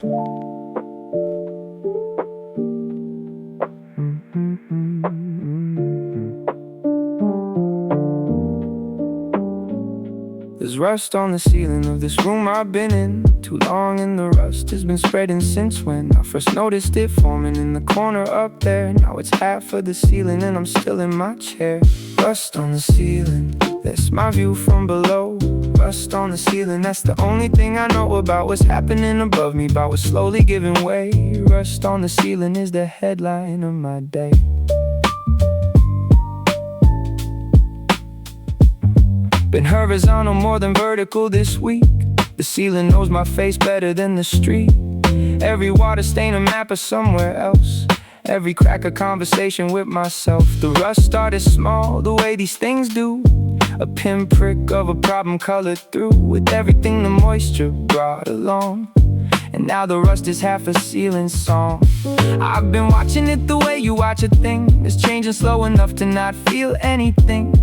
There's rust on the ceiling of this room I've been in too long, and the rust has been spreading since when I first noticed it forming in the corner up there. Now it's half of the ceiling and I'm still in my chair. Rust on the ceiling, that's my view from below. Rust on the ceiling, that's the only thing I know about what's happening above me, about what's slowly giving way. Rust on the ceiling is the headline of my day. Been horizontal more than vertical this week. The ceiling knows my face better than the street. Every water stain a map of somewhere else. Every crack a conversation with myself. The rust started small, the way these things do. A pinprick of a problem colored through with everything the moisture brought along. And now the rust is half a ceiling song. I've been watching it the way you watch a thing. It's changing slow enough to not feel anything,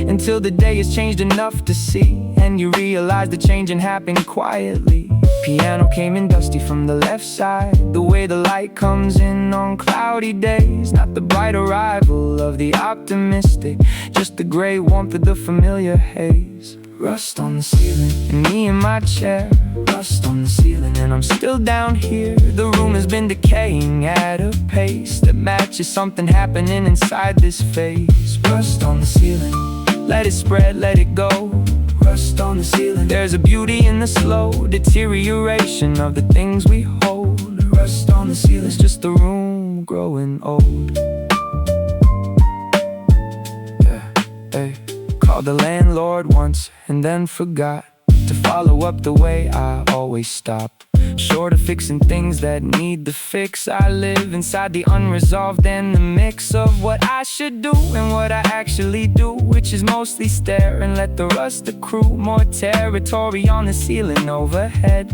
until the day has changed enough to see, and you realize the changing happened quietly. Piano came in dusty from the left side, the way the light comes in on cloudy days. Not the bright arrival of the optimistic, just the gray warmth of the familiar haze. Rust on the ceiling, and me in my chair. Rust on the ceiling, and I'm still down here. The room has been decaying at a pace that matches something happening inside this phase. Rust on the ceiling, let it spread, let it go. Rust on the ceiling, there's a beauty in the slow deterioration of the things we hold. Rust on the ceiling, it's just the room growing old. Hey. Called the landlord once and then forgot to follow up the way I always stop. Short of fixing things that need the fix, I live inside the unresolved and the mix of what I should do and what I actually do, which is mostly stare and let the rust accrue. More territory on the ceiling overhead,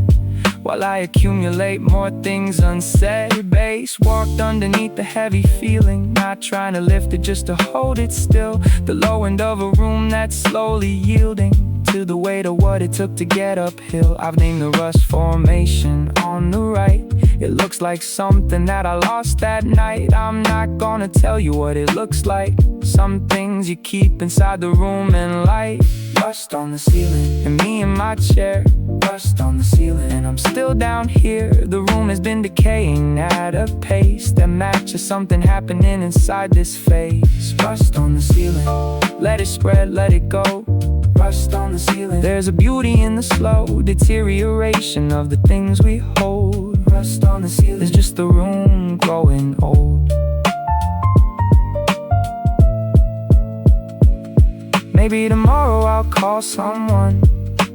while I accumulate more things unsaid. Base walked underneath the heavy feeling, not trying to lift it, just to hold it still. The low end of a room that's slowly yielding to the weight of what it took to get uphill. I've named the rust formation on the right. It looks like something that I lost that night. I'm not gonna tell you what it looks like. Some things you keep inside the room and light. Rust on the ceiling, and me in my chair. Rust on the ceiling, and I'm still down here. The room has been decaying at a pace that matches something happening inside this phase. Rust on the ceiling, let it spread, let it go. Rust on the ceiling, there's a beauty in the slow deterioration of the things we hold. Rust on the ceiling, it's just the room growing old. Maybe tomorrow I'll call someone.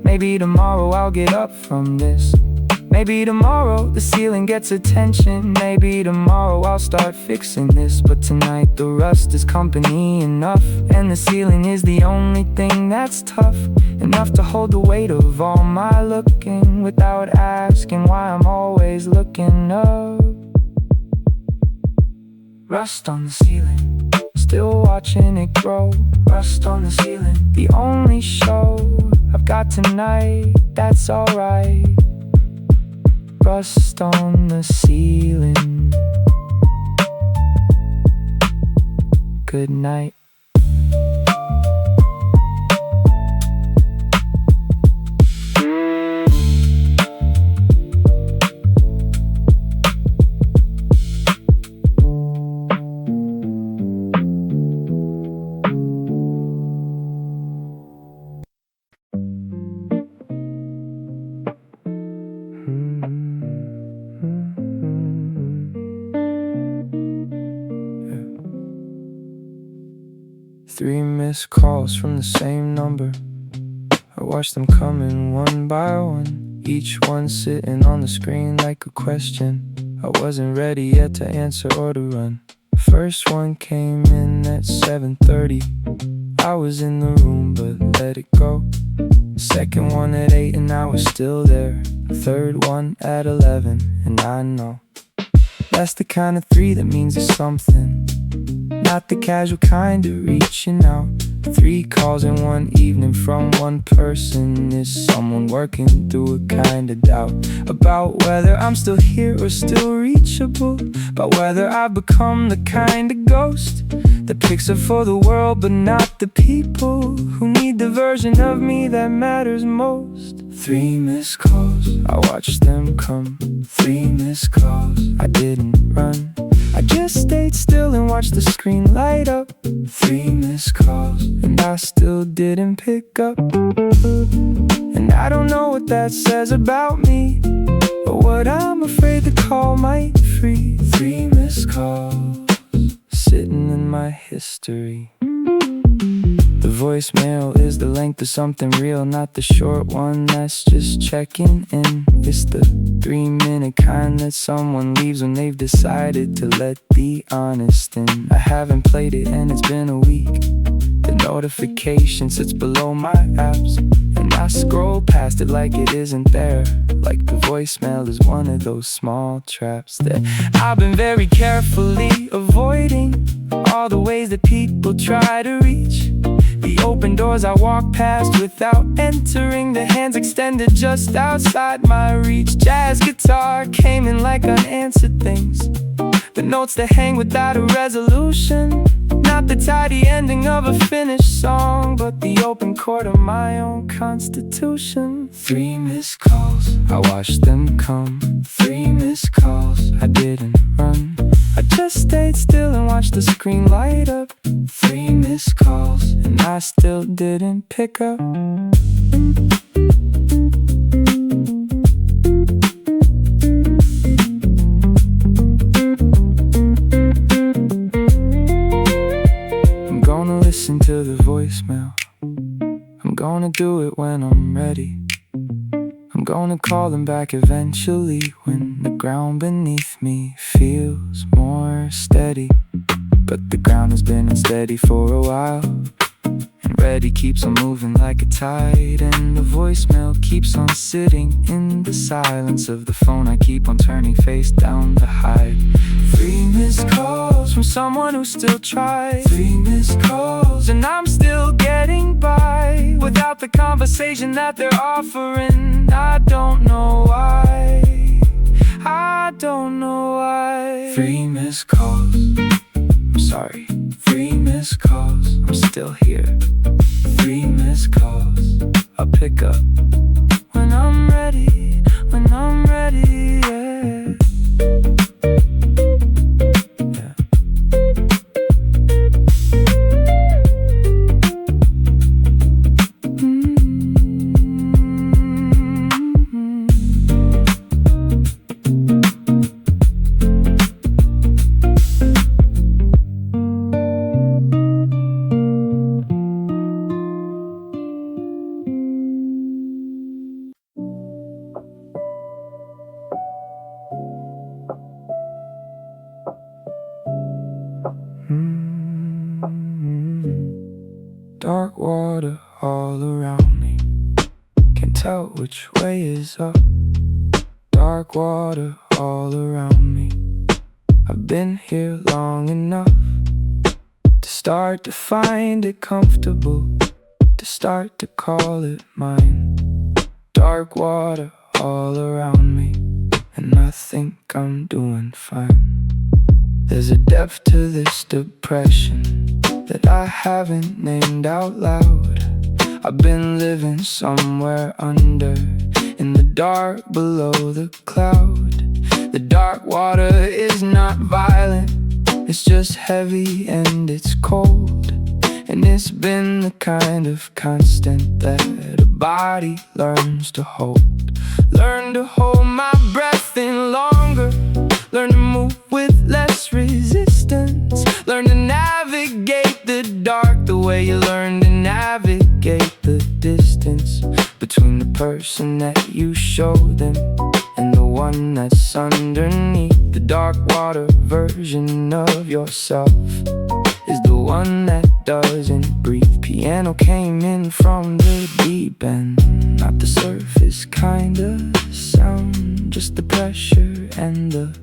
Maybe tomorrow I'll get up from this. Maybe tomorrow the ceiling gets attention. Maybe tomorrow I'll start fixing this. But tonight the rust is company enough, and the ceiling is the only thing that's tough enough to hold the weight of all my looking, without asking why I'm always looking up. Rust on the ceiling, still watching it grow. Rust on the ceiling, the only show I've got tonight, that's alright. Rust on the ceiling. Good night. Three missed calls from the same number. I watched them come in one by one, each one sitting on the screen like a question I wasn't ready yet to answer or to run. First one came in at 7:30. I was in the room but let it go. Second one at 8 and I was still there. Third one at 11 and I know that's the kind of 3 that means it's something. Not the casual kind of reaching out, 3 calls in one evening from one person. Is someone working through a kind of doubt about whether I'm still here or still reachable, about whether I've become the kind of ghost that picks up for the world but not the people who need the version of me that matters most. 3 missed calls, I watched them come. 3 missed calls, I didn't run, I just stayed still and watched the screen light up. 3 missed calls, and I still didn't pick up. And I don't know what that says about me, or what I'm afraid the call might free. 3 missed calls, sitting in my history. The voicemail is the length of something real, not the short one that's just checking in. It's the 3-minute kind that someone leaves when they've decided to let the honest in. I haven't played it and it's been a week. The notification sits below my apps, and I scroll past it like it isn't there, like the voicemail is one of those small traps that I've been very carefully avoiding. All the ways that people try to reach, the open doors I walk past without entering, the hands extended just outside my reach. Jazz guitar came in like unanswered things, the notes that hang without a resolution, not the tidy ending of a finished song, but the open chord of my own constitution. 3 missed calls, I watched them come. 3 missed calls, I didn't run, I just stayed still and watched the screen light up. 3 missed calls, and I still didn't pick up. I'm gonna listen to the voicemail, I'm gonna do it when I'm ready. I'm gonna call them back eventually, when the ground beneath me feels more steady. But the ground has been unsteady for a while, and ready keeps on moving like a tide, and the voicemail keeps on sitting in the silence of the phone I keep on turning face down to hide. 3 missed calls from someone who still tries. 3 missed calls, and I'm still getting by without the conversation that they're offering. I don't know why, I don't know why. 3 missed calls, I'm sorry. 3 missed calls, I'm still here. 3 missed calls, I'll pick up when I'm ready, when I'm ready, yeah. Dark water all around me, can't tell which way is up. Dark water all around me, I've been here long enough to start to find it comfortable, to start to call it mine. Dark water all around me, and I think I'm doing fine. There's a depth to this depression that I haven't named out loud. I've been living somewhere under, in the dark below the cloud. The dark water is not violent, it's just heavy and it's cold. And it's been the kind of constant that a body learns to hold. Learn to hold my breath in longer, learn to move with less resistance, learn to navigate the dark the way you learn to navigate the distance between the person that you show them and the one that's underneath. The dark water version of yourself is the one that doesn't breathe. Piano came in from the deep end, not the surface kind of sound, just the pressure and the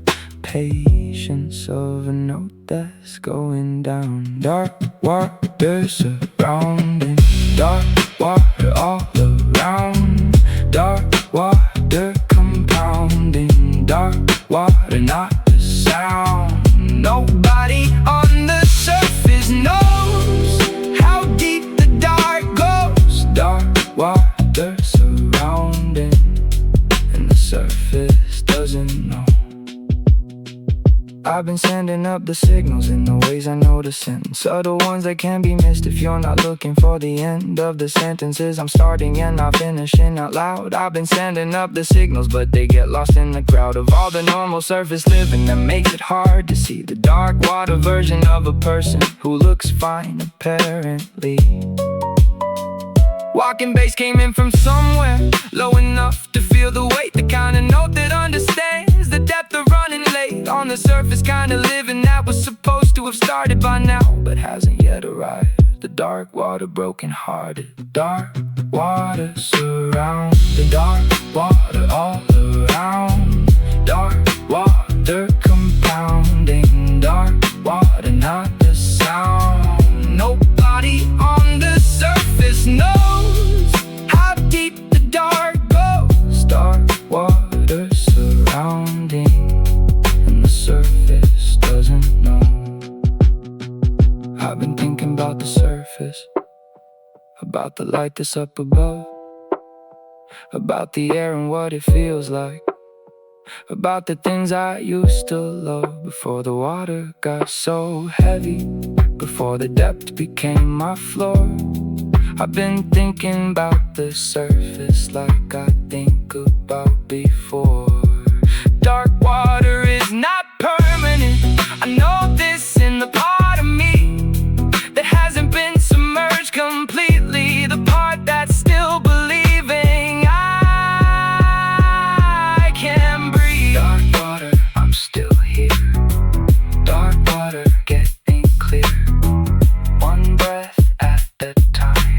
impatience of a note that's going down. Dark water surrounding, dark water all around, dark water compounding, dark water not the sound. Nobody on the surface knows how deep the dark goes. Dark water surrounding, and the surface doesn't know. I've been sending up the signals in the ways I noticing, subtle ones that can be missed if you're not looking for the end of the sentences I'm starting and not finishing out loud. I've been sending up the signals, but they get lost in the crowd of all the normal surface living that makes it hard to see the dark water version of a person who looks fine apparently. Walking bass came in from somewhere low enough to feel the weight, the kind of note that understands the depth of running late on the surface, kind of living that was supposed to have started by now but hasn't yet arrived. The dark water broken hearted, dark water surround, the dark water all around, dark water compounding, dark water not the sound. Nobody on the surface knows how deep the dark goes. Dark water surrounding, and the surface doesn't know. I've been thinking about the surface, about the light that's up above, about the air and what it feels like, about the things I used to love before the water got so heavy, before the depth became my floor. I've been thinking about the surface like I think about before. Dark water is not permanent, I know this in the part of me that hasn't been submerged completely, the part that's still believing I can breathe. Dark water, I'm still here. Dark water, getting clear, one breath at a time.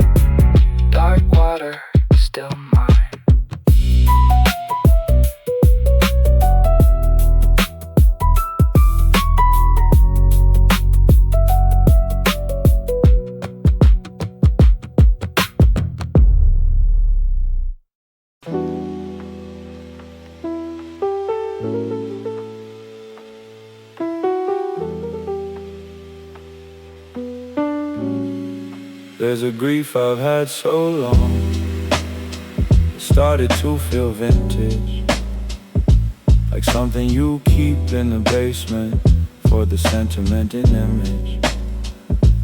Dark water, still mine. There's a grief I've had so long, it started to feel vintage, like something you keep in the basement for the sentiment and image.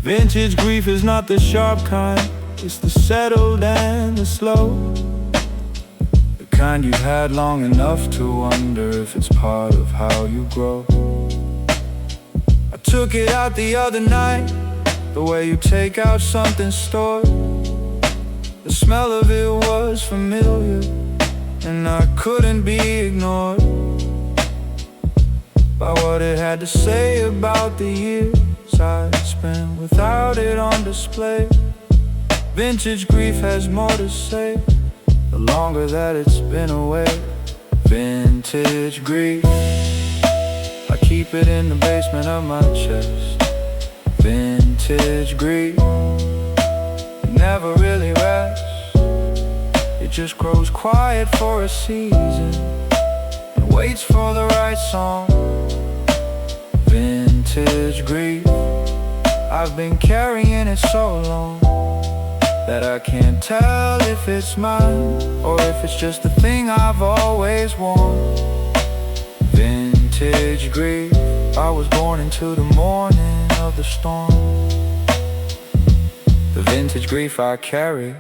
Vintage grief is not the sharp kind, it's the settled and the slow, the kind you've had long enough to wonder if it's part of how you grow. I took it out the other night, the way you take out something stored. The smell of it was familiar, and I couldn't be ignored by what it had to say about the years I spent without it on display. Vintage grief has more to say the longer that it's been away. Vintage grief, I keep it in the basement of my chest. Vintage grief never really rests, it just grows quiet for a season and waits for the right song. Vintage grief, I've been carrying it so long that I can't tell if it's mine or if it's just the thing I've always worn. Vintage grief, I was born into the morning of the storm. The vintage grief I carry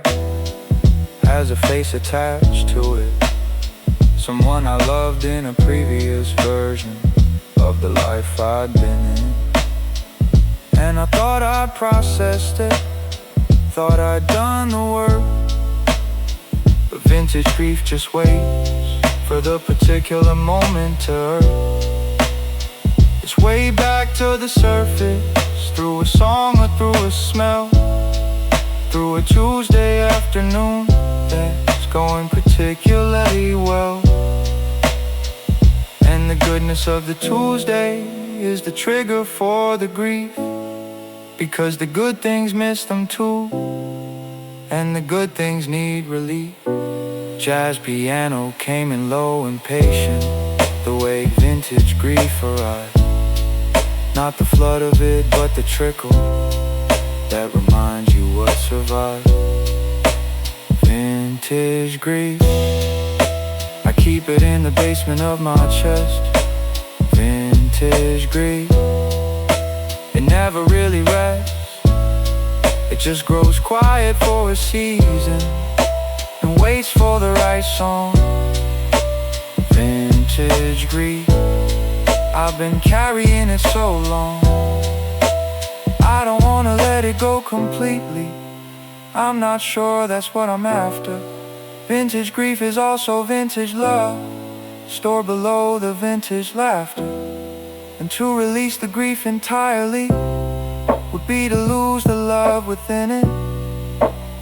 has a face attached to it, someone I loved in a previous version of the life I'd been in. And I thought I'd processed it, thought I'd done the work, but vintage grief just waits for the particular moment to hurt. It's way back to the surface, through a song or through a smell, through a Tuesday afternoon that's going particularly well. And the goodness of the Tuesday is the trigger for the grief, because the good things miss them too, and the good things need relief. Jazz piano came in low and patient, the way vintage grief arrived. Not the flood of it, but the trickle that reminds you what survived. Vintage grief, I keep it in the basement of my chest. Vintage grief, it never really rests. It just grows quiet for a season and waits for the right song. Vintage grief, I've been carrying it so long. I don't wanna let it go completely. I'm not sure that's what I'm after. Vintage grief is also vintage love, stored below the vintage laughter. And to release the grief entirely would be to lose the love within it.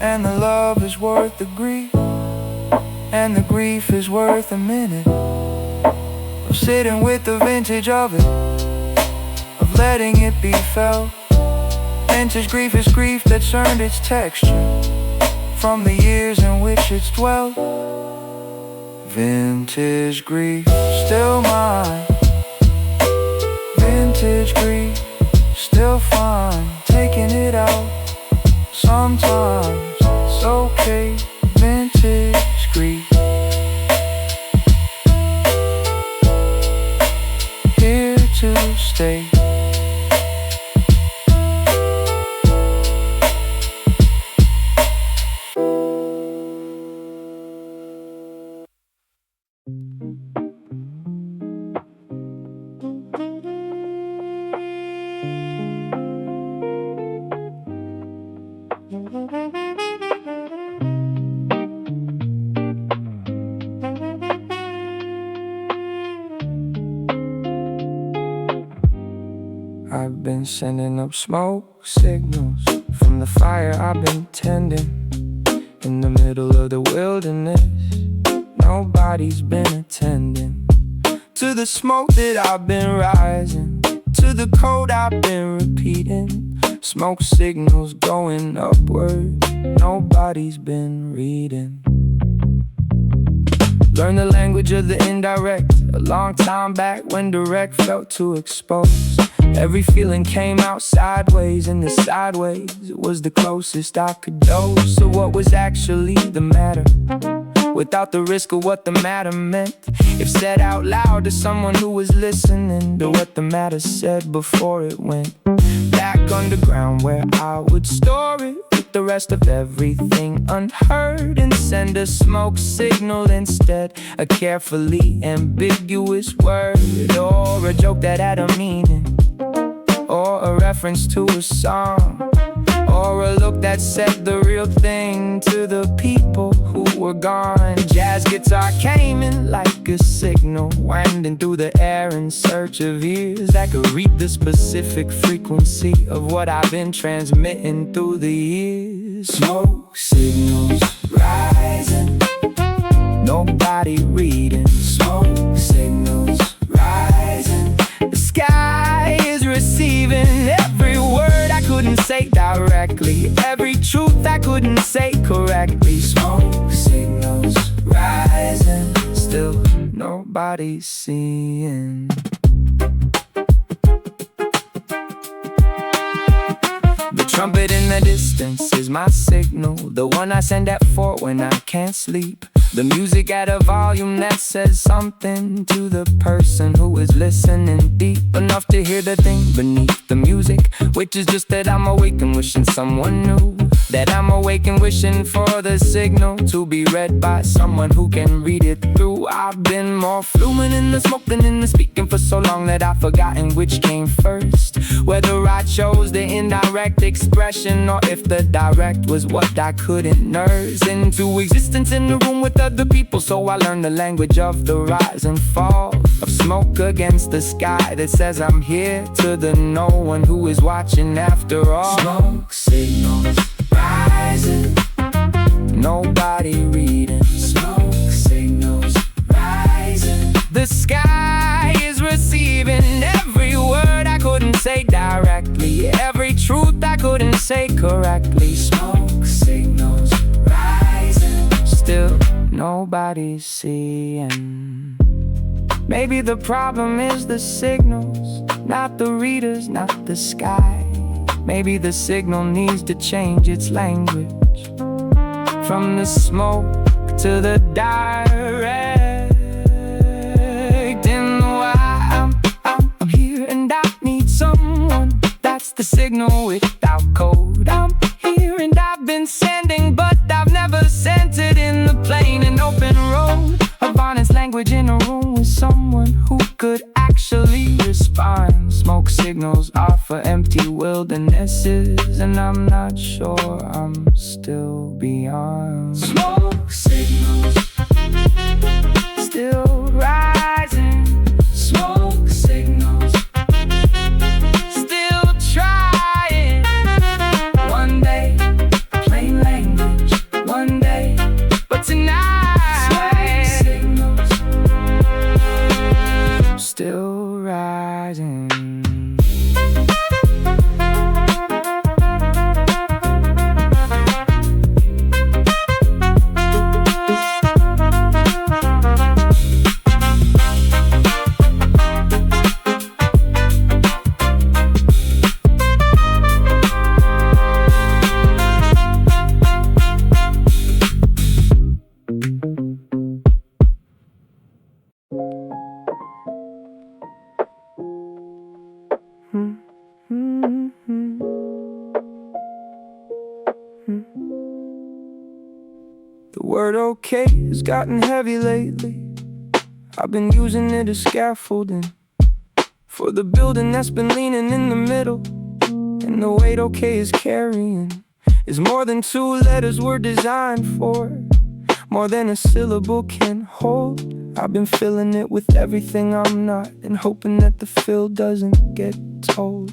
And the love is worth the grief, and the grief is worth a minute of sitting with the vintage of it, of letting it be felt. Vintage grief is grief that's earned its texture from the years in which it's dwelt. Vintage grief, still mine. Vintage grief, still fine. Taking it out, sometimes it's okay. Vintage grief, here to stay. I've been sending up smoke signals from the fire I've been tending in the middle of the wilderness. Nobody's been attending to the smoke that I've been rising, to the code I've been repeating. Smoke signals going upward, nobody's been reading. Learn the language of the indirect a long time back when direct felt too exposed. Every feeling came out sideways, and the sideways was the closest I could dose. So what was actually the matter, without the risk of what the matter meant, if said out loud to someone who was listening to what the matter said before it went back underground, where I would store it with the rest of everything unheard, and send a smoke signal instead, a carefully ambiguous word, or a joke that had a meaning, or a reference to a song, or a look that said the real thing to the people who were gone. Jazz guitar came in like a signal, winding through the air in search of ears that could read the specific frequency of what I've been transmitting through the years. Smoke signals rising, nobody reading. Smoke signals rising, the sky is receiving every word I couldn't say directly, every truth I couldn't say correctly. Smoke signals rising, still nobody's seeing. The trumpet in the distance is my signal, the one I send at 4 when I can't sleep. The music at a volume that says something to the person who is listening deep enough to hear the thing beneath the music, which is just that I'm awake and wishing someone knew that I'm awake and wishing for the signal to be read by someone who can read it through. I've been more fluent in the smoke than in the speaking for so long that I've forgotten which came first, whether I chose the indirect expression or if the direct was what I couldn't nurse into existence in the room with other people. So I learned the language of the rise and fall of smoke against the sky that says I'm here to the no one who is watching after all. Smoke signals rising, nobody reading. Smoke signals rising, the sky is couldn't say correctly. Smoke signals rising, still nobody's seeing. Maybe the problem is the signals, not the readers, not the sky. Maybe the signal needs to change its language, from the smoke to the direct. And why I'm here and I need someone. That's the signal without code. I'm here and I've been sending, but I've never sent it in the plain and open road of honest language in a room with someone who could actually respond. Smoke signals are for empty wildernesses, and I'm not sure I'm still beyond. Smoke signals still rising. Smoke signals still trying. One day, plain language. One day, but tonight, smoke signals still rising. The word okay has gotten heavy lately. I've been using it as scaffolding for the building that's been leaning in the middle. And the weight okay is carrying is more than two letters were designed for, more than a syllable can hold. I've been filling it with everything I'm not, and hoping that the fill doesn't get told.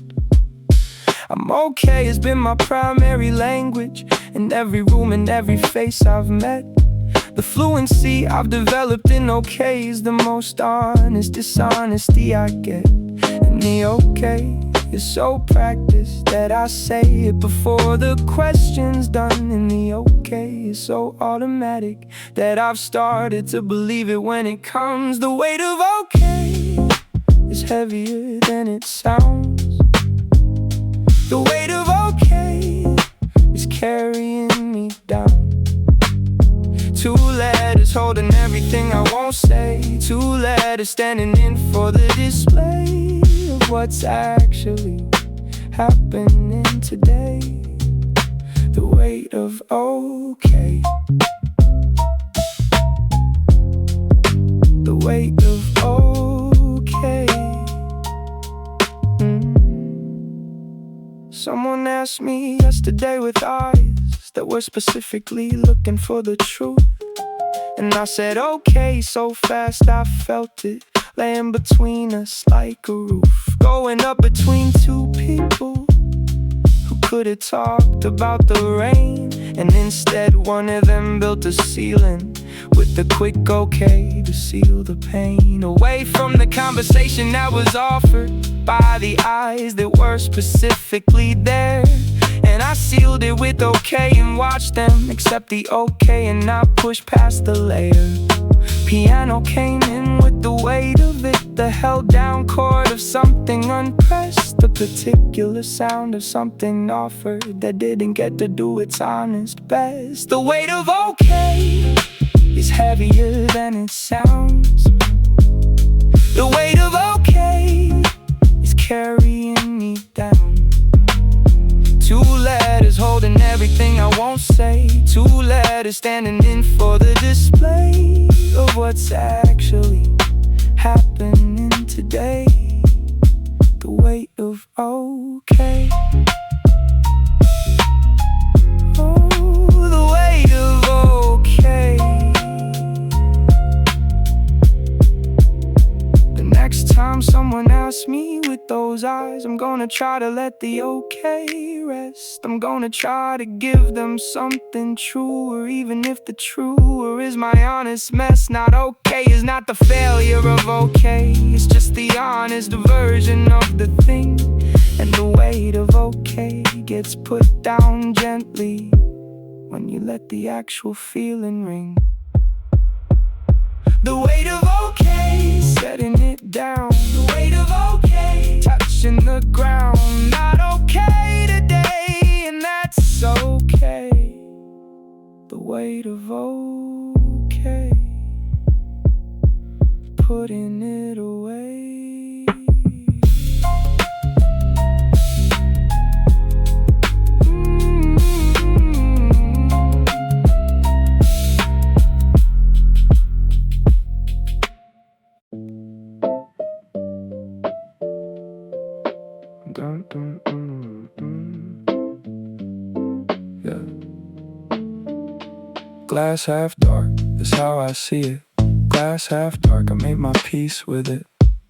I'm okay has been my primary language, in every room and every face I've met. The fluency I've developed in okay is the most honest dishonesty I get. And the okay is so practiced that I say it before the question's done. And the okay is so automatic that I've started to believe it when it comes. The weight of okay is heavier than it sounds. The weight of okay is carrying me down. Two letters holding everything I won't say. Two letters standing in for the display of what's actually happening today. The weight of okay. The weight of okay. Someone asked me yesterday with eyes that were specifically looking for the truth, and I said okay so fast I felt it laying between us like a roof, going up between two people who could have talked about the rain, and instead one of them built a ceiling with the quick okay to seal the pain away from the conversation that was offered by the eyes that were specifically there. And I sealed it with okay and watched them accept the okay and not push past the layer. Piano came in with the weight of it, the held down chord of something unpressed, the particular sound of something offered that didn't get to do its honest best. The weight of okay is heavier than it sounds. The weight of okay is carrying me down. Two letters holding everything I won't say. Two letters standing in for the display of what's actually happening today. The weight of okay. Oh, the weight of okay. The next time someone asks me with those eyes, I'm gonna try to let the okay rest. I'm gonna try to give them something truer, even if the truer is my honest mess. Not okay is not the failure of okay, it's just the honest version of the thing. And the weight of okay gets gets put down gently when you let the actual feeling ring. The weight of okay, setting it down. The weight of okay, touching the ground. Not okay today, and that's okay. The weight of okay, putting it away. Yeah. Glass half dark is how I see it. Glass half dark, I made my peace with it.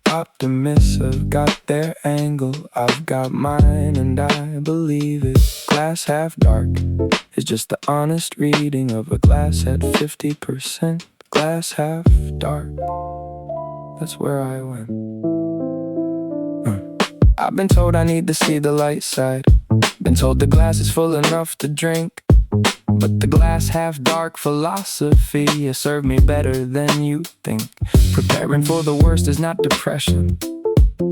Optimists have got their angle, I've got mine, and I believe it. Glass half dark is just the honest reading of a glass at 50%. Glass half dark, that's where I went. I've been told I need to see the light side. Been told the glass is full enough to drink. But the glass half dark philosophy has served me better than you think. Preparing for the worst is not depression,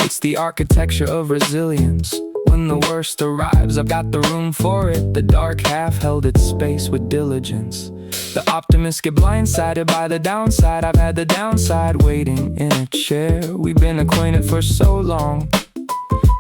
it's the architecture of resilience. When the worst arrives, I've got the room for it. The dark half held its space with diligence. The optimists get blindsided by the downside. I've had the downside waiting in a chair. We've been acquainted for so long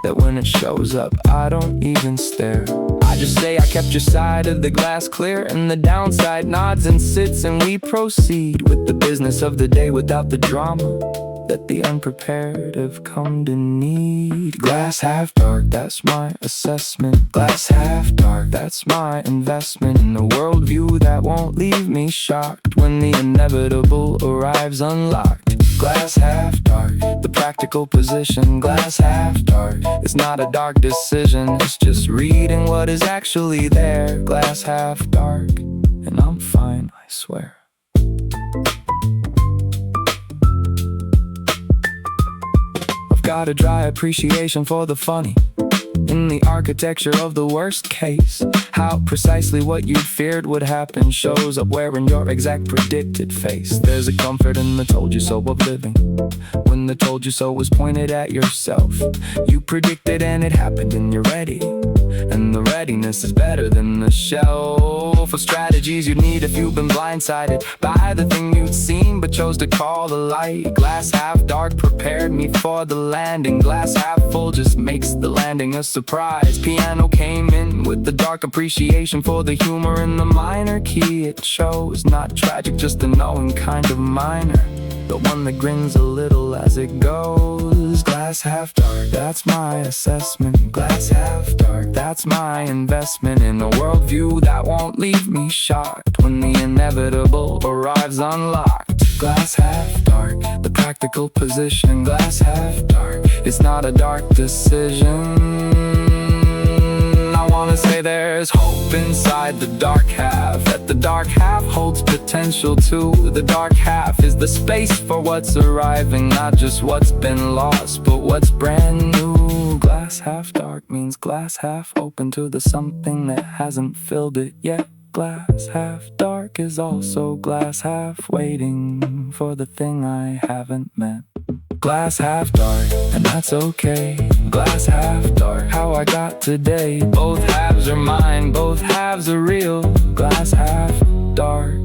that when it shows up, I don't even stare. I just say I kept your side of the glass clear, and the downside nods and sits, and we proceed with the business of the day without the drama that the unprepared have come to need. Glass half dark, that's my assessment. Glass half dark, that's my investment in a worldview that won't leave me shocked when the inevitable arrives unlocked. Glass half dark, the practical position. Glass half dark, it's not a dark decision, it's just reading what is actually there. Glass half dark, and I'm fine, I swear. I've got a dry appreciation for the funny in the architecture of the worst case. How precisely what you feared would happen shows up wearing your exact predicted face. There's a comfort in the told you so of living, when the told you so was pointed at yourself. You predicted and it happened and you're ready, and the readiness is better than the shelf of strategies you'd need if you've been blindsided by the thing you'd seen but chose to call the light. Glass half dark prepared me for the landing. Glass half full just makes the landing a surprise. Piano came in with the dark appreciation for the humor in the minor key. It shows not tragic, just a knowing kind of minor, the one that grins a little as it goes. Glass half dark, that's my assessment. Glass half dark, that's my investment in a worldview that won't leave me shocked when the inevitable arrives unlocked. Glass half dark, the practical position. Glass half dark, it's not a dark decision. I wanna say there's hope inside the dark half, that the dark half holds potential too. The dark half is the space for what's arriving, not just what's been lost, but what's brand new. Glass half dark means glass half open to the something that hasn't filled it yet. Glass half dark is also glass half waiting for the thing I haven't met. Glass half dark, and that's okay. Glass half dark, how I got today. Both halves are mine, both halves are real. Glass half dark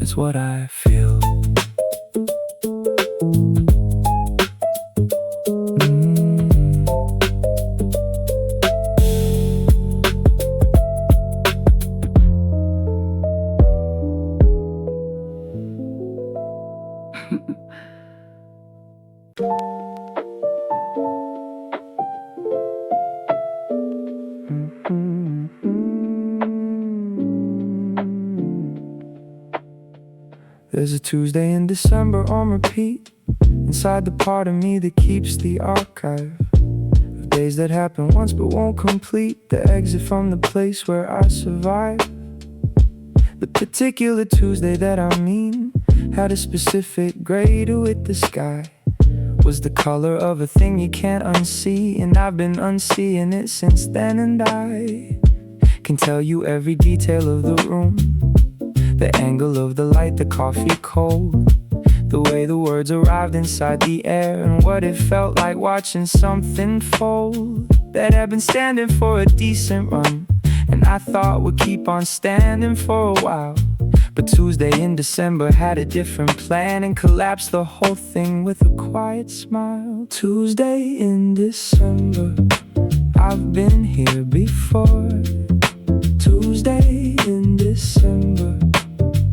is what I feel. There's a Tuesday in December on repeat inside the part of me that keeps the archive of days that happen once but won't complete. The exit from the place where I survived. The particular Tuesday that I mean had a specific gray to it. The sky was the color of a thing you can't unsee, and I've been unseeing it since then. And I can tell you every detail of the room, the angle of the light, the coffee cold, the way the words arrived inside the air, and what it felt like watching something fold that had been standing for a decent run, and I thought would keep on standing for a while. But Tuesday in December had a different plan and collapsed the whole thing with a quiet smile. Tuesday in December, I've been here before. Tuesday in December,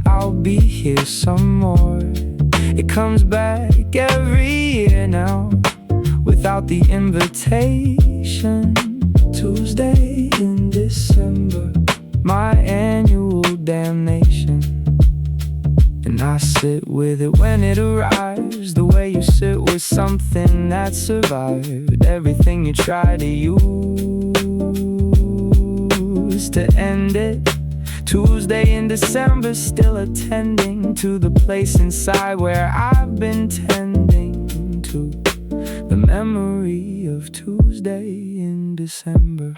I'll be here some more. It comes back every year now, without the invitation. Tuesday in December, my annual damnation. And I sit with it when it arrives, the way you sit with something that survived everything you try to use to end it. Tuesday in December, still attending to the place inside where I've been tending to the memory of Tuesday in December.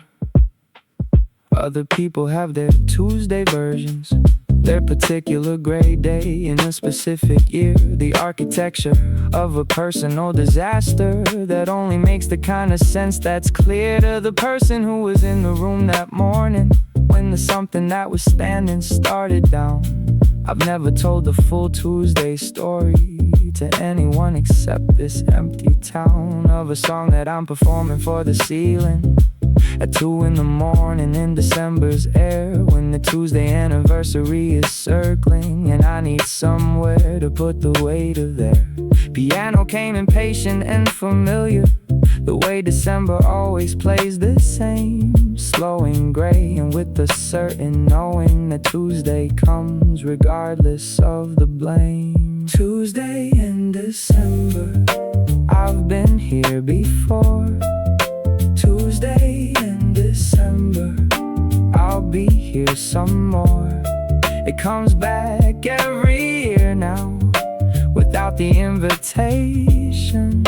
Other people have their Tuesday versions, their particular gray day in a specific year, the architecture of a personal disaster that only makes the kind of sense that's clear to the person who was in the room that morning when the something that was standing started down. I've never told the full Tuesday story to anyone except this empty town of a song that I'm performing for the ceiling at 2 in the morning in December's air, when the Tuesday anniversary is circling and I need somewhere to put the weight of their piano came impatient and familiar, the way December always plays the same, slow and gray, and with the certain knowing that Tuesday comes regardless of the blame. Tuesday in December, I've been here before. Tuesday in December, I'll be here some more. It comes back every year now, without the invitation.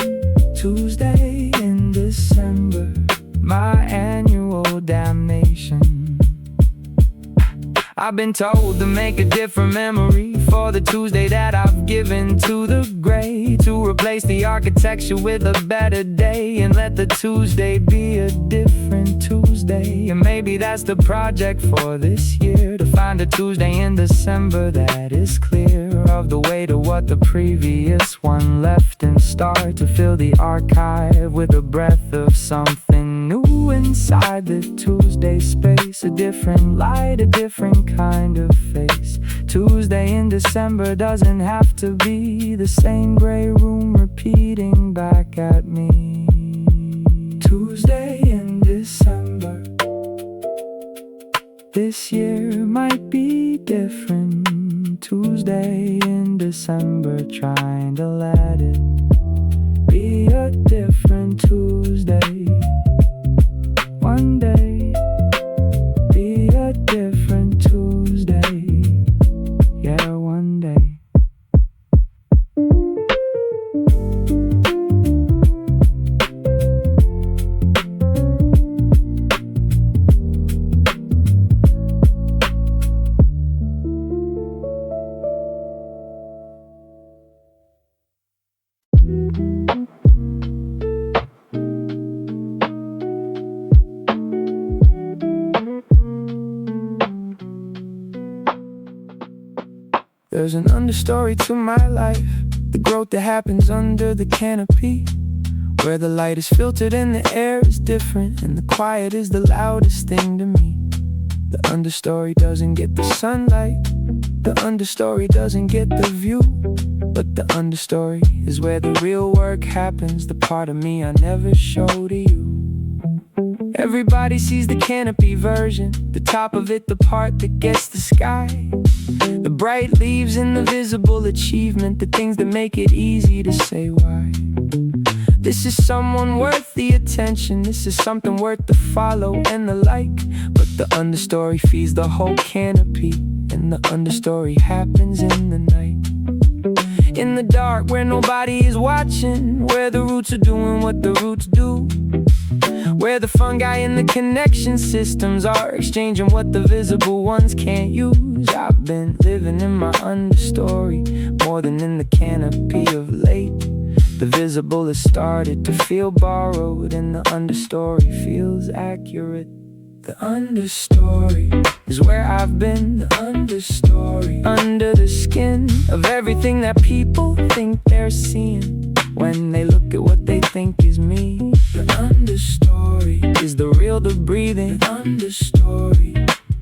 Tuesday in December, my annual damnation. I've been told to make a different memory for the Tuesday that I've given to the gray, to replace the architecture with a better day, and let the Tuesday be a different Tuesday. And maybe that's the project for this year, to find a Tuesday in December that is clear of the weight of what the previous one left, and start to fill the archive with a breath of something new inside the Tuesday space. A different light, a different kind of face. Tuesday in December doesn't have to be the same gray room repeating back at me. Tuesday in December, this year might be different. Tuesday in December, trying to let it be a different Tuesday. One day, be a different Tuesday. Yeah, one day. There's an understory to my life, the growth that happens under the canopy, where the light is filtered and the air is different, and the quiet is the loudest thing to me. The understory doesn't get the sunlight, the understory doesn't get the view, but the understory is where the real work happens, the part of me I never show to you. Everybody sees the canopy version, the top of it, the part that gets the sky, the bright leaves and the visible achievement, the things that make it easy to say why. This is someone worth the attention, this is something worth the follow and the like. But the understory feeds the whole canopy, and the understory happens in the night. in the dark where nobody is watching, where the roots are doing what the roots do, where the fungi and the connection systems are exchanging what the visible ones can't use. I've been living in my understory more than in the canopy of late. The visible has started to feel borrowed, and the understory feels accurate. The understory is where I've been. The understory, under the skin of everything that people think they're seeing when they look at what they think is me. The understory is the real, the breathing. The understory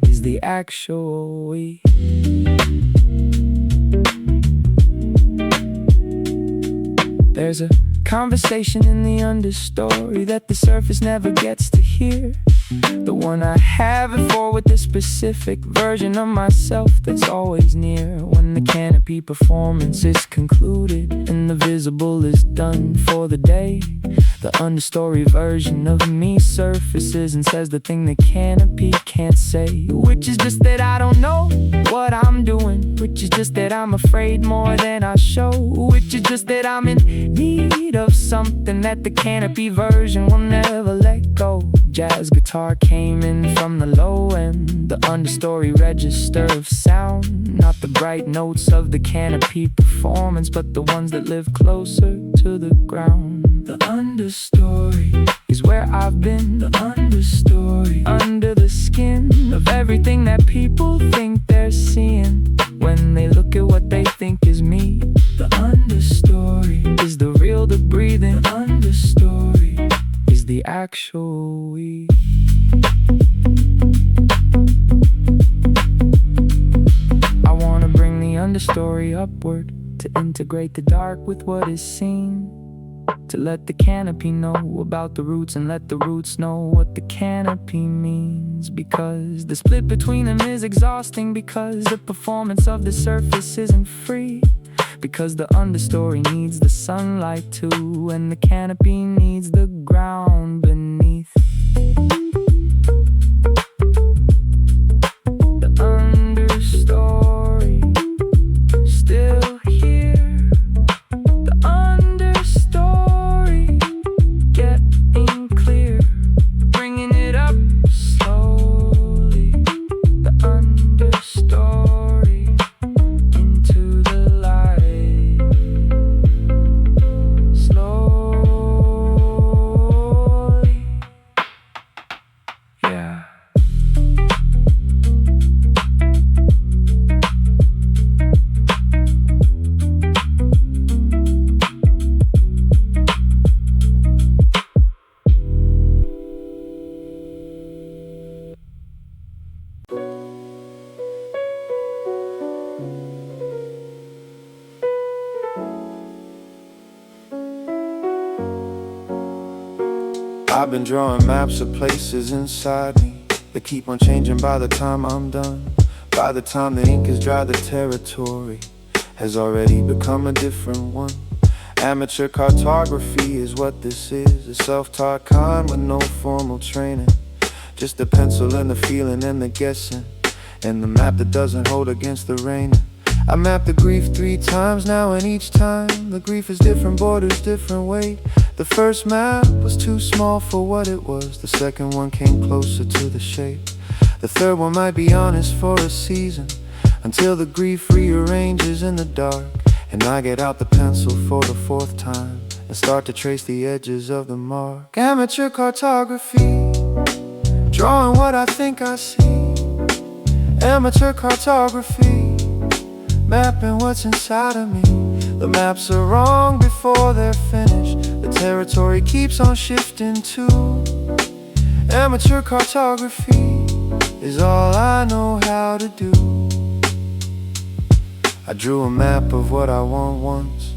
is the actual we. There's a conversation in the understory that the surface never gets to hear. The one I have it for with the specific version of myself that's always near. When the canopy performance is concluded and the visible is done for the day, the understory version of me surfaces and says the thing the canopy can't say, which is just that I don't know what I'm doing, which is just that I'm afraid more than I show, which is just that I'm in need of something that the canopy version will never let go. Jazz guitar came in from the low end, the understory register of sound, not the bright notes of the canopy performance, but the ones that live closer to the ground. The understory is where I've been. The understory, under the skin of everything that people think they're seeing when they look at what they think is me. The understory is the real, the breathing. The understory is the actual we. I wanna bring the understory upward, to integrate the dark with what is seen, to let the canopy know about the roots and let the roots know what the canopy means. Because the split between them is exhausting, because the performance of the surface isn't free, because the understory needs the sunlight too, and the canopy needs the ground beneath. The understory still here. The understory getting clear, bringing it up slowly. The understory into the light, slowly. Yeah. I've been drawing maps of places inside me that keep on changing by the time I'm done. By the time the ink is dry, the territory has already become a different one. Amateur cartography is what this is, a self-taught kind with no formal training. Just a pencil and the feeling and the guessing, and the map that doesn't hold against the rain. I mapped the grief 3 times now, and each time the grief is different borders, different weight. The first map was too small for what it was. The second one came closer to the shape. The third one might be honest for a season, until the grief rearranges in the dark, and I get out the pencil for the 4th time and start to trace the edges of the mark. Amateur cartography, drawing what I think I see. Amateur cartography, mapping what's inside of me. The maps are wrong before they're finished. The territory keeps on shifting too. Amateur cartography is all I know how to do. I drew a map of what I want once,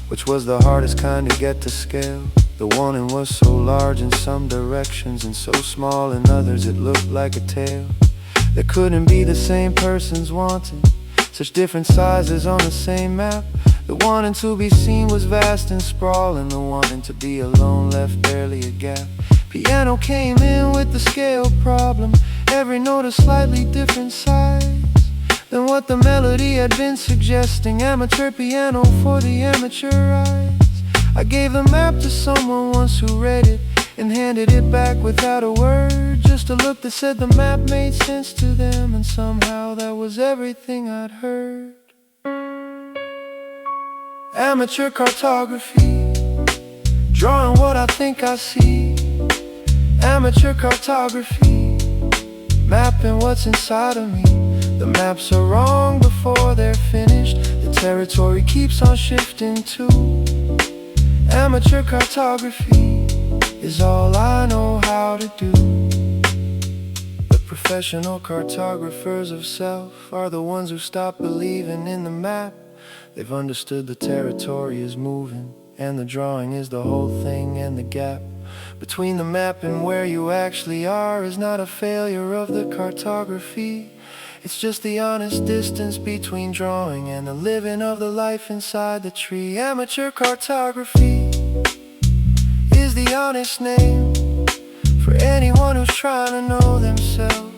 which was the hardest kind to get to scale. The wanting was so large in some directions and so small in others it looked like a tail. There couldn't be the same person's wanting, such different sizes on the same map. The wanting to be seen was vast and sprawling, the wanting to be alone left barely a gap. Piano came in with the scale problem, every note a slightly different size. than what the melody had been suggesting. Amateur piano for the amateur eyes. I gave the map to someone once who read it and handed it back without a word. Just a look that said the map made sense to them, and somehow that was everything I'd heard. Amateur cartography, drawing what I think I see. Amateur cartography, mapping what's inside of me. The maps are wrong before they're finished. The territory keeps on shifting too. Amateur cartography is all I know how to do. The professional cartographers of self are the ones who stop believing in the map. They've understood the territory is moving, and the drawing is the whole thing, and the gap between the map and where you actually are is not a failure of the cartography. It's just the honest distance between drawing and the living of the life inside the tree. Amateur cartography is the honest name for anyone who's trying to know themselves.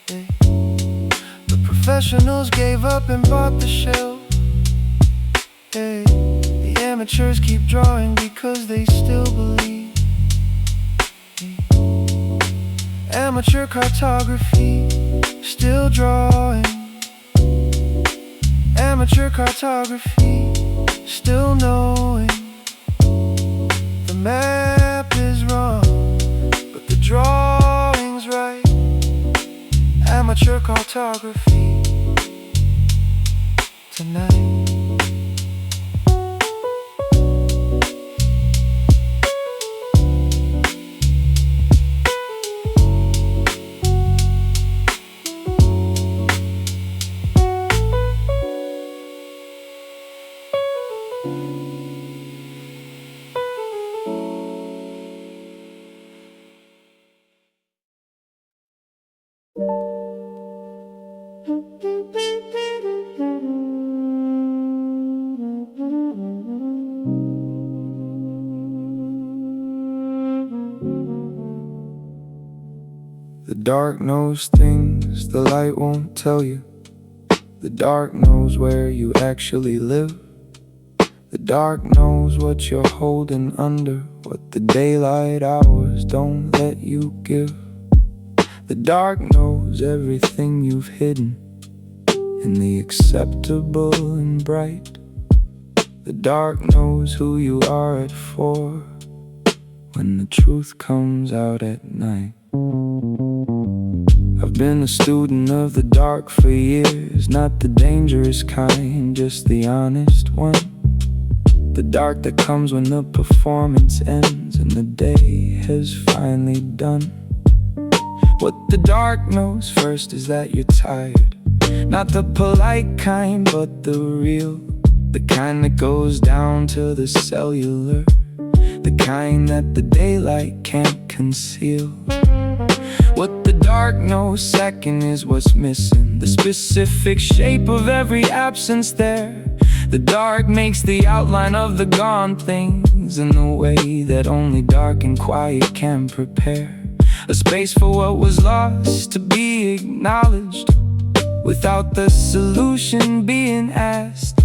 The professionals gave up and bought the shell. The amateurs keep drawing because they still believe. Amateur cartography, still drawing. Amateur cartography, still knowing. The map is wrong, but the drawing's right. Amateur cartography tonight. The dark knows things the light won't tell you. The dark knows where you actually live. The dark knows what you're holding under, what the daylight hours don't let you give. The dark knows everything you've hidden in the acceptable and bright. The dark knows who you are at 4 when the truth comes out at night. I've been a student of the dark for years, not the dangerous kind, just the honest one. The dark that comes when the performance ends and the day has finally done. What the dark knows first is that you're tired, not the polite kind, but the real, the kind that goes down to the cellular, the kind that the daylight can't conceal. What the dark knows second is what's missing, the specific shape of every absence there. The dark makes the outline of the gone things in the way that only dark and quiet can prepare. A space for what was lost to be acknowledged without the solution being asked.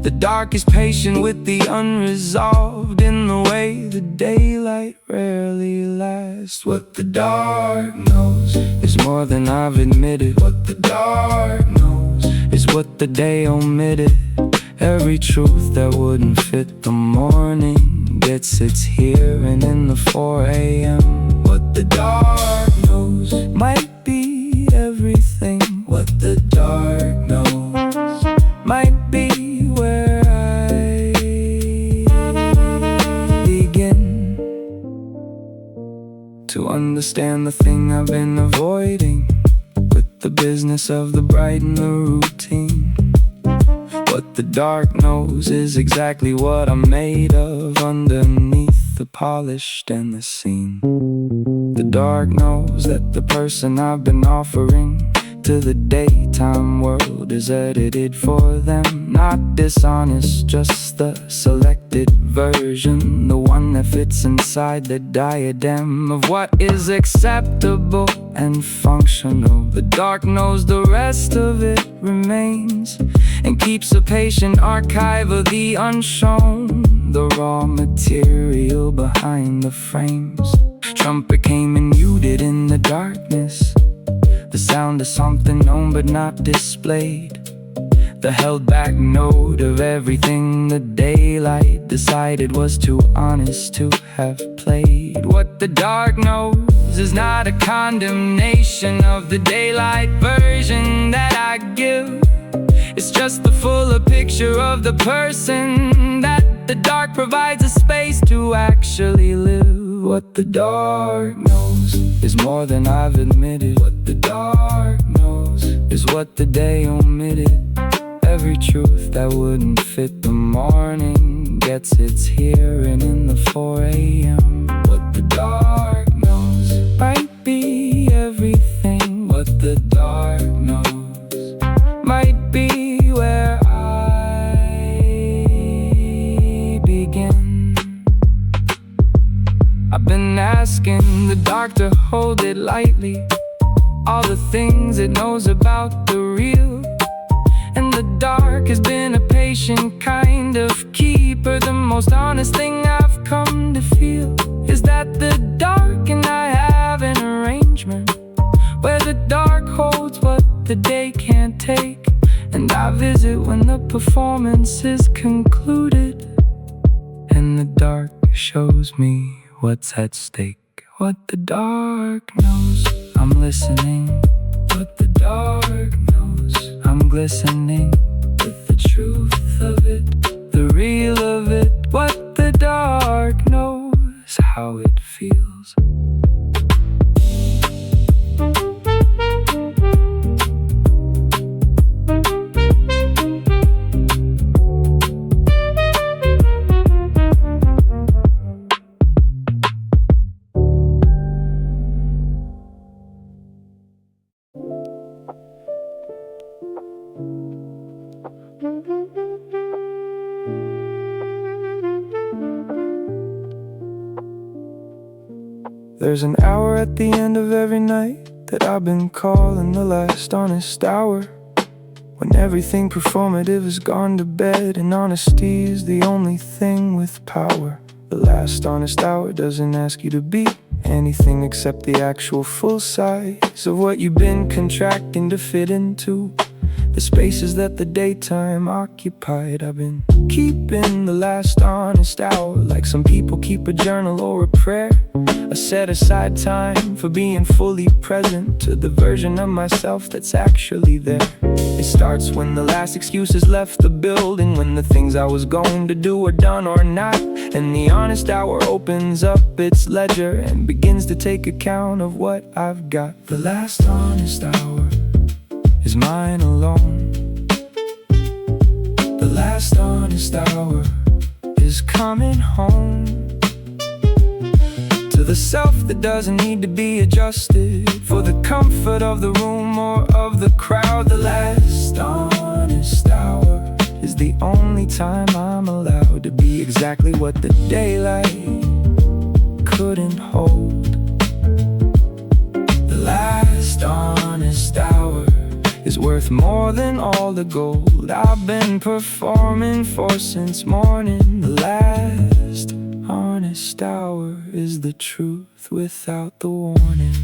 The dark is patient with the unresolved in the way the daylight rarely lasts. What the dark knows is more than I've admitted. What the dark knows is what the day omitted. Every truth that wouldn't fit the morning gets its hearing in the 4 a.m. What the dark knows might be everything. What the dark knows might be where I begin to understand the thing I've been avoiding, with the business of the bright and the routine. What the dark knows is exactly what I'm made of underneath the polished and the seen. The dark knows that the person I've been offering to the daytime world is edited for them. Not dishonest, just the selected version, the one that fits inside the diadem of what is acceptable and functional. The dark knows the rest of it remains and keeps a patient archive of the unshown, the raw material behind the frames. Trumpet came and muted in the darkness, the sound of something known but not displayed, the held back note of everything the daylight decided was too honest to have played. What the dark knows is not a condemnation of the daylight version that I give. It's just the fuller picture of the person that the dark provides a space to actually live. What the dark knows is more than I've admitted. What the dark knows is what the day omitted. Every truth that wouldn't fit the morning gets its hearing in the 4 a.m. What the dark knows might be everything. What the dark knows might be where I begin. I've been asking the dark to hold it lightly, all the things it knows about the real. And the dark has been a patient kind of keeper. The most honest thing I've come to feel is that the dark and I have an arrangement where the dark holds what the day can't take, and I visit when the performance is concluded, and the dark shows me what's at stake. What the dark knows, I'm listening. What the dark knows, I'm glistening with the truth of it, the real of it. What the dark knows, how it feels. There's an hour at the end of every night that I've been calling the last honest hour, when everything performative has gone to bed and honesty is the only thing with power. The last honest hour doesn't ask you to be anything except the actual full size of what you've been contracting to fit into the spaces that the daytime occupied. I've been keeping the last honest hour like some people keep a journal or a prayer, a set aside time for being fully present to the version of myself that's actually there. It starts when the last excuse has left the building, when the things I was going to do are done or not, and the honest hour opens up its ledger and begins to take account of what I've got. The last honest hour is mine alone. The last honest hour is coming home to the self that doesn't need to be adjusted for the comfort of the room or of the crowd. The last honest hour is the only time I'm allowed to be exactly what the daylight couldn't hold. The last honest hour is worth more than all the gold I've been performing for since morning. The last honest hour is the truth without the warning.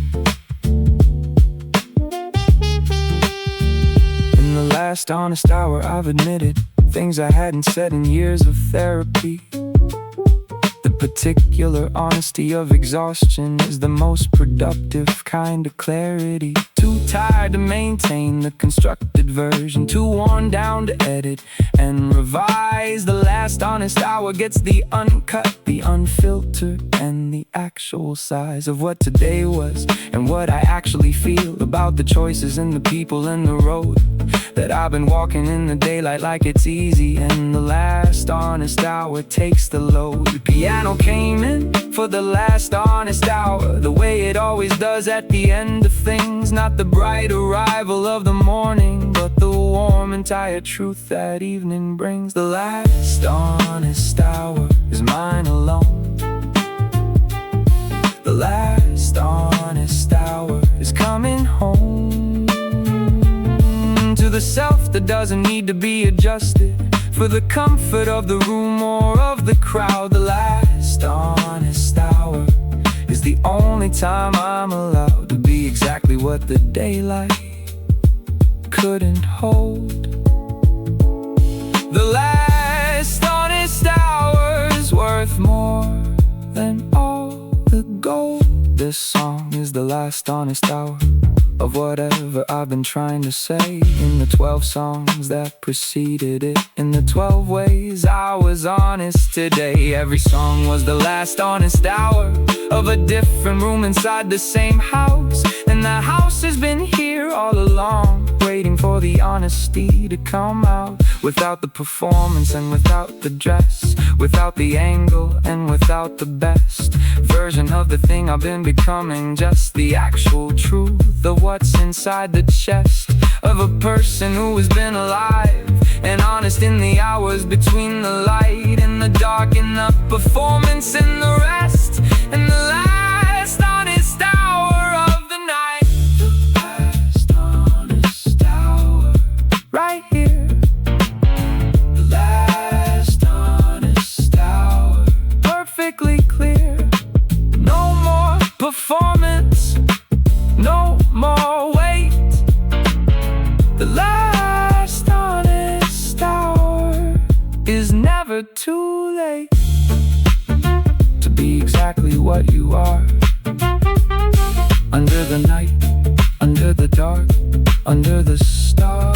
In the last honest hour I've admitted things I hadn't said in years of therapy. The particular honesty of exhaustion is the most productive kind of clarity. Too tired to maintain the constructed version, too worn down to edit and revise. The last honest hour gets the uncut, the unfiltered, and the actual size of what today was and what I actually feel about the choices and the people and the road that I've been walking in the daylight like it's easy. And the last honest hour takes the load. The piano came in for the last honest hour, the way it always does at the end of things. Not the bright arrival of the morning, but the warm and tired truth that evening brings. The last honest hour is mine alone. that doesn't need to be adjusted for the comfort of the room or of the crowd. The last honest hour is the only time I'm allowed to be exactly what the daylight couldn't hold. The last honest hour's worth more than all the gold. This song is the last honest hour of whatever I've been trying to say in the 12 songs that preceded it, in the 12 ways I was honest today. Every song was the last honest hour of a different room inside the same house, and the house has been here all along, waiting for the honesty to come out. Without the performance and without the dress, without the angle and without the best version of the thing I've been becoming, just the actual truth of what's inside the chest of a person who has been alive and honest in the hours between the light and the dark, and the performance and the rest, and the last honest hour of the night. The last honest hour, right here. The last honest hour, perfectly clear. No more performance, no more wait. The last honest hour is never too late to be exactly what you are. Under the night, under the dark, under the stars.